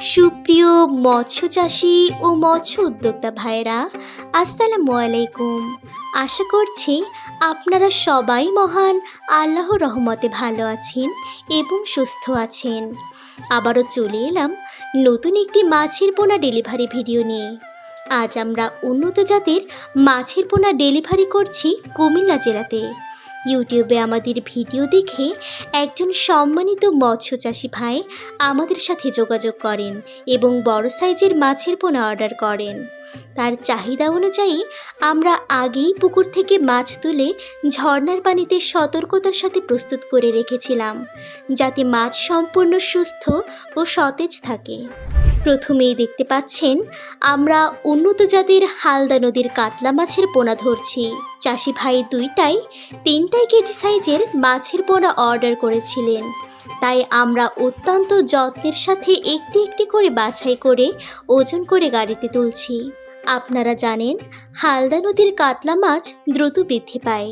সুপ্রিয় মৎস্য চাষি ও মৎস্য উদ্যোক্তা ভাইরা, আসসালামু আলাইকুম। আশা করছি আপনারা সবাই মহান আল্লাহর রহমতে ভালো আছেন এবং সুস্থ আছেন। আবারও চলে এলাম নতুন একটি মাছের পোনা ডেলিভারি ভিডিও নিয়ে। আজ আমরা উন্নত জাতের মাছের পোনা ডেলিভারি করছি কুমিল্লা জেলাতে। ইউটিউবে আমাদের ভিডিও দেখে একজন সম্মানিত মৎস্য চাষি ভাই আমাদের সাথে যোগাযোগ করেন এবং বড় সাইজের মাছের পোনা অর্ডার করেন। তার চাহিদা অনুযায়ী আমরা আগেই পুকুর থেকে মাছ তুলে ঝর্ণার পানিতে সতর্কতার সাথে প্রস্তুত করে রেখেছিলাম, যাতে মাছ সম্পূর্ণ সুস্থ ও সতেজ থাকে। প্রথমেই দেখতে পাচ্ছেন আমরা উন্নত জাতের হালদা নদীর কাতলা মাছের পোনা ধরছি। চাষি ভাই 3 কেজি সাইজের মাছের পোনা অর্ডার করেছিলেন, তাই আমরা অত্যন্ত যত্নের সাথে একটি একটি করে বাছাই করে ওজন করে গাড়িতে তুলছি। আপনারা জানেন, হালদা নদীর কাতলা মাছ দ্রুত বৃদ্ধি পায়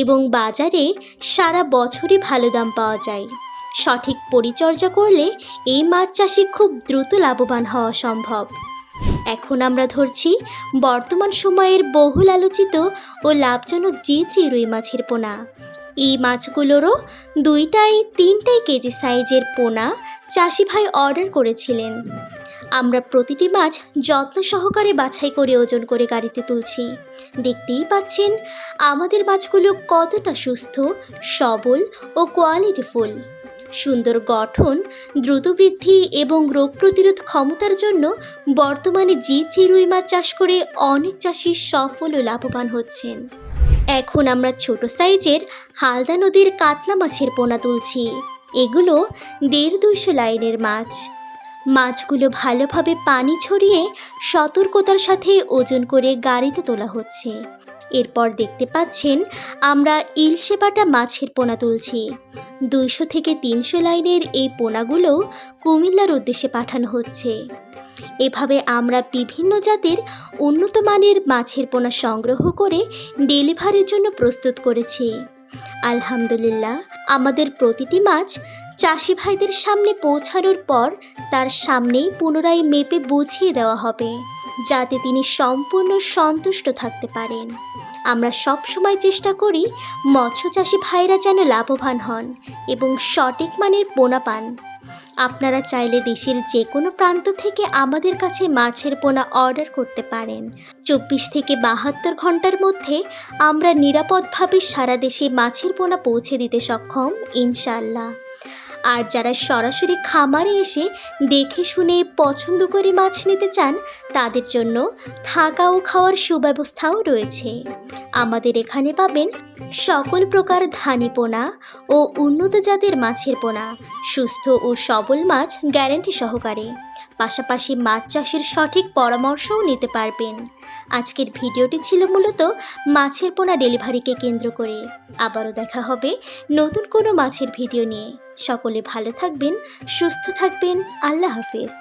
এবং বাজারে সারা বছরই ভালো দাম পাওয়া যায়। সঠিক পরিচর্যা করলে এই মাছ চাষে খুব দ্রুত লাভবান হওয়া সম্ভব। এখন আমরা ধরছি বর্তমান সময়ের বহুল আলোচিত ও লাভজনক G3 রুই মাছের পোনা। এই মাছগুলোরও 3 কেজি সাইজের পোনা চাষি ভাই অর্ডার করেছিলেন। আমরা প্রতিটি মাছ যত্ন সহকারে বাছাই করে ওজন করে গাড়িতে তুলছি। দেখতেই পাচ্ছেন আমাদের মাছগুলো কতটা সুস্থ, সবল ও কোয়ালিটিফুল। সুন্দর গঠন, দ্রুত বৃদ্ধি এবং রোগ প্রতিরোধ ক্ষমতার জন্য বর্তমানে G3 রুই মাছ চাষ করে অনেক চাষি সফল ও লাভবান হচ্ছেন। এখন আমরা ছোট সাইজের হালদা নদীর কাতলা মাছের পোনা তুলছি। এগুলো 150-200 লাইনের মাছ। মাছগুলো ভালোভাবে পানি ছড়িয়ে সতর্কতার সাথে ওজন করে গাড়িতে তোলা হচ্ছে। এরপর দেখতে পাচ্ছেন আমরা ইলশে বাটা মাছের পোনা তুলছি। 200 থেকে 300 লাইনের এই পোনাগুলো কুমিল্লার উদ্দেশ্যে পাঠানো হচ্ছে। এভাবে আমরা বিভিন্ন জাতের উন্নত মানের মাছের পোনা সংগ্রহ করে ডেলিভারির জন্য প্রস্তুত করেছি। আলহামদুলিল্লাহ, আমাদের প্রতিটি মাছ চাষি ভাইদের সামনে পৌঁছানোর পর তার সামনেই পুনরায় মেপে বুঝিয়ে দেওয়া হবে, যাতে তিনি সম্পূর্ণ সন্তুষ্ট থাকতে পারেন। আমরা সব সময় চেষ্টা করি মৎস্য চাষি ভাইরা যেন লাভবান হন এবং সঠিক মানের পোনা পান। আপনারা চাইলে দেশের যে কোনো প্রান্ত থেকে আমাদের কাছে মাছের পোনা অর্ডার করতে পারেন। 24 থেকে 72 ঘন্টার মধ্যে আমরা নিরাপদভাবে সারা দেশে মাছের পোনা পৌঁছে দিতে সক্ষম, ইনশাআল্লাহ। আর যারা সরাসরি খামারে এসে দেখে শুনে পছন্দ করে মাছ নিতে চান, তাদের জন্য থাকা ও খাওয়ার সুব্যবস্থাও রয়েছে। আমাদের এখানে পাবেন সকল প্রকার ধানি পোনা ও উন্নত জাতের মাছের পোনা, সুস্থ ও সবল মাছ গ্যারান্টি সহকারে। পাশাপাশি মাছ চাষের সঠিক পরামর্শও নিতে পারবেন। আজকের ভিডিওটি ছিল মূলত মাছের পোনা ডেলিভারিকে কেন্দ্র করে। আবারও দেখা হবে নতুন কোনো মাছের ভিডিও নিয়ে। সকলে ভালো থাকবেন, সুস্থ থাকবেন। আল্লাহ হাফেজ।